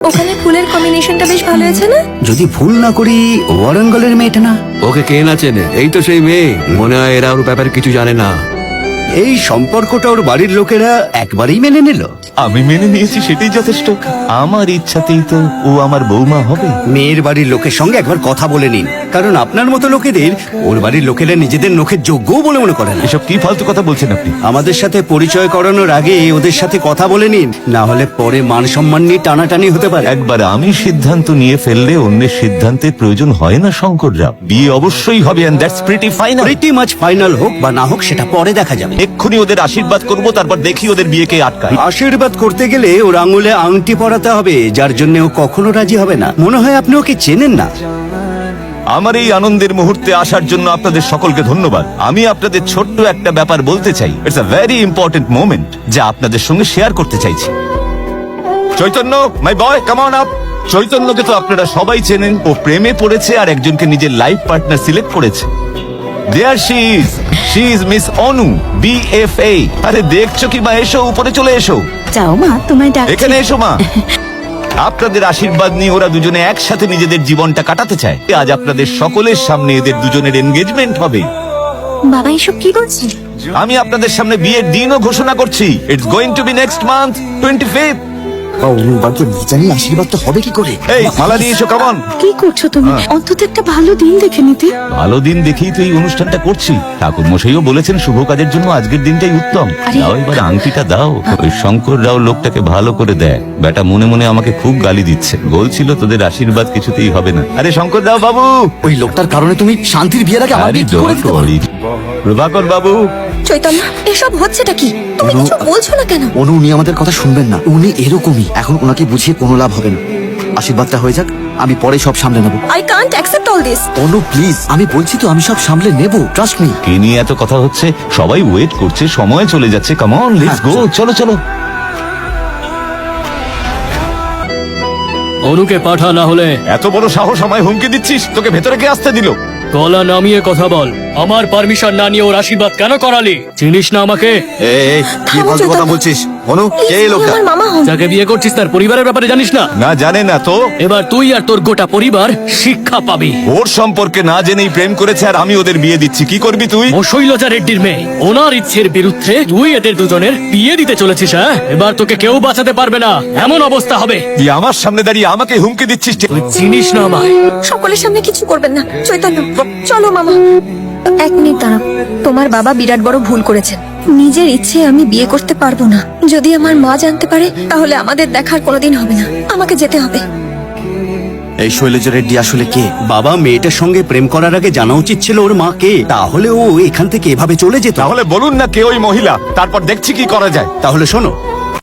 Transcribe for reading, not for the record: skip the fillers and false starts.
ওখানে ফুলের কম্বিনেশনটা বেশ ভালো হয়েছে না? যদি ভুল না করি ওয়ারাঙ্গলের মেয়েটা না? ওকে কে না চেনে? এই তো সেই মেয়ে। মনে হয় এরা ওর ব্যাপারে কিছু জানে না। এই সম্পর্কটা ওর বাড়ির লোকেরা একবারেই মেনে নিল। আমি মেনে নিয়েছি, সেটাই যথেষ্ট। আমার ইচ্ছাতেই তো ও আমার বৌমা হবে। মেয়ের বাড়ির লোকের সঙ্গে একবার কথা বলে নিন, কারণ আপনার মতো লোকেদের ওর বাড়ির লোকেরা নিজেদের নখের যোগ্যও বলে মনে করেন। এসব কি ফালতু কথা বলছেন আপনি? আমাদের সাথে পরিচয় করানোর আগে ওদের সাথে কথা বলে নিন, না হলে পরে মান সম্মান নিয়ে টানাটানি হতে পারে। একবার আমি সিদ্ধান্ত নিয়ে ফেললে অন্যের সিদ্ধান্তের প্রয়োজন হয় না শঙ্কররাও। বিয়ে অবশ্যই হবে, and that's pretty final. Pretty much final হোক বা না হোক সেটা পরে দেখা যাবে। এক্ষুনি ওদের আশীর্বাদ করব, তারপর দেখি ওদের বিয়েকে আটকায়। আশীর্বাদ করতে গেলে ওর আঙুলে আংটি পরাতে হবে, যার জন্য ও কখনো রাজি হবে না। মনে হয় আপনি ওকে চেনেন না। আমার এই আনন্দের মুহূর্তে আসার জন্য আপনাদের সকলকে ধন্যবাদ। আমি আপনাদের ছোট্ট একটা ব্যাপার বলতে চাই। It's a very important moment, যা আপনাদের সঙ্গে শেয়ার করতে চাইছি। চৈতন্য, মাই বয়, কাম অন আপ। চৈতন্যকে তো আপনারা সবাই চেনেন। ও প্রেমে পড়েছে আর একজনকে নিজের লাইফ পার্টনার সিলেক্ট করেছে। There she is miss Anu, BFA। আরে দেখছো কি মা? এসো, উপরে চলে এসো। যাও মা, তোমায় ডাক। এখানে এসো মা। আপনাদের আশীর্বাদ নিয়ে ওরা দুজনে একসাথে নিজেদের জীবনটা কাটাতে চায়। আজ আপনাদের সকলের সামনে এদের দুজনের এনগেজমেন্ট হবে। বাবা এসব কি বলছিস? আমি আপনাদের সামনে বিয়ের দিনও ঘোষণা করছি। It's going to be next month 25th। আশীর্বাদ তো হবে কি করে? এই মালা নিয়ে এসো, কেমন? কি করছো তুমি? অন্তত একটা ভালো দিন দেখে নিতে। ভালো দিন দেখেই তো এই অনুষ্ঠানটা করছি। ঠাকুর মশাইও বলেছেন শুভ কাজের জন্য আজকের দিনটাই উত্তম। আরে। দাও এবার আংটিটা দাও। ওই শঙ্কর রাও লোকটাকে ভালো করে দেয়। বেটা মনে মনে আমাকে খুব গালি দিচ্ছে, বলছিল তোদের আশীর্বাদ কিছুতেই হবে না। আরে শঙ্কর রাও বাবু, ওই লোকটার কারণে তুমি শান্তির বিয়ের আগে আমার আরে বিয়ে কি করে don't দিতে পারো? worry। প্রভাকর বাবু, চৈতন্য, এসব হচ্ছেটা কি? তুমি কিছু বলছো না কেন? অনু, উনি আমাদের কথা শুনবেন না। উনি এরকমই। এখন ওনাকে বুঝিয়ে কোনো লাভ হবে না। আশীর্বাদটা হয়ে যাক, আমি পরে সব সামলে নেব। I can't accept all this. Anu please, আমি বলছি তো আমি সব সামলে নেব, ট্রাস্ট মি। কে নিয়ে এত কথা হচ্ছে? সবাই ওয়েট করছে, সময় চলে যাচ্ছে। কাম অন, লেটস গো, চলো চলো। অনুকে পাঠা, না হলে এত বড় সাহস আমায় হুমকি দিচ্ছিস? তোকে ভেতরে কে আসতে দিল? গলা নামিয়ে কথা বল। আমার পারমিশন না নিয়ে ওর আশীর্বাদ কেন করালি? চিনিস না আমাকে? এই কি ফালতু কথা বলছিস? অনু, কে এই লোকটা? আমার মামা হন। যাকে বিয়ে করছিস তার পরিবারের ব্যাপারে জানিস না? না, জানে না তো। এবার তুই আর তোর গোটা পরিবার শিক্ষা পাবি। ওর সম্পর্কে না জেনেই প্রেম করেছে আর আমি ওদের বিয়ে দিচ্ছি। কি করবি তুই? ও শৈলজা রেড্ডির মেয়ে, ওনার ইচ্ছের বিরুদ্ধে তুই এদের দুজনের বিয়ে দিতে চলেছিস? হ্যাঁ, এবার তোকে কেউ বাঁচাতে পারবে না, এমন অবস্থা হবে। তুই আমার সামনে দাঁড়িয়ে আমাকে হুমকি দিচ্ছিস? তুই চিনিস না আমায়? সকলের সামনে কিছু করবেন না। চৈতন্য, চলো মামা। এক মিনিট দাঁড়াও। তোমার বাবা বিরাট বড় ভুল করেছেন। নিজের ইচ্ছে আমি বিয়ে করতে পারবো না। যদি আমার মা জানতে পারে তাহলে আমাদের দেখার কোনোদিন হবে না। আমাকে যেতে হবে। এই শৈলজা রেড্ডি আসলে কে? বাবা, মেয়েটার সঙ্গে প্রেম করার আগে জানা উচিত ছিল ওর মা কে, তাহলে ও এখান থেকে এভাবে চলে যেত। তাহলে বলুন না কে ওই মহিলা, তারপর দেখছি কি করা যায়। তাহলে শোনো,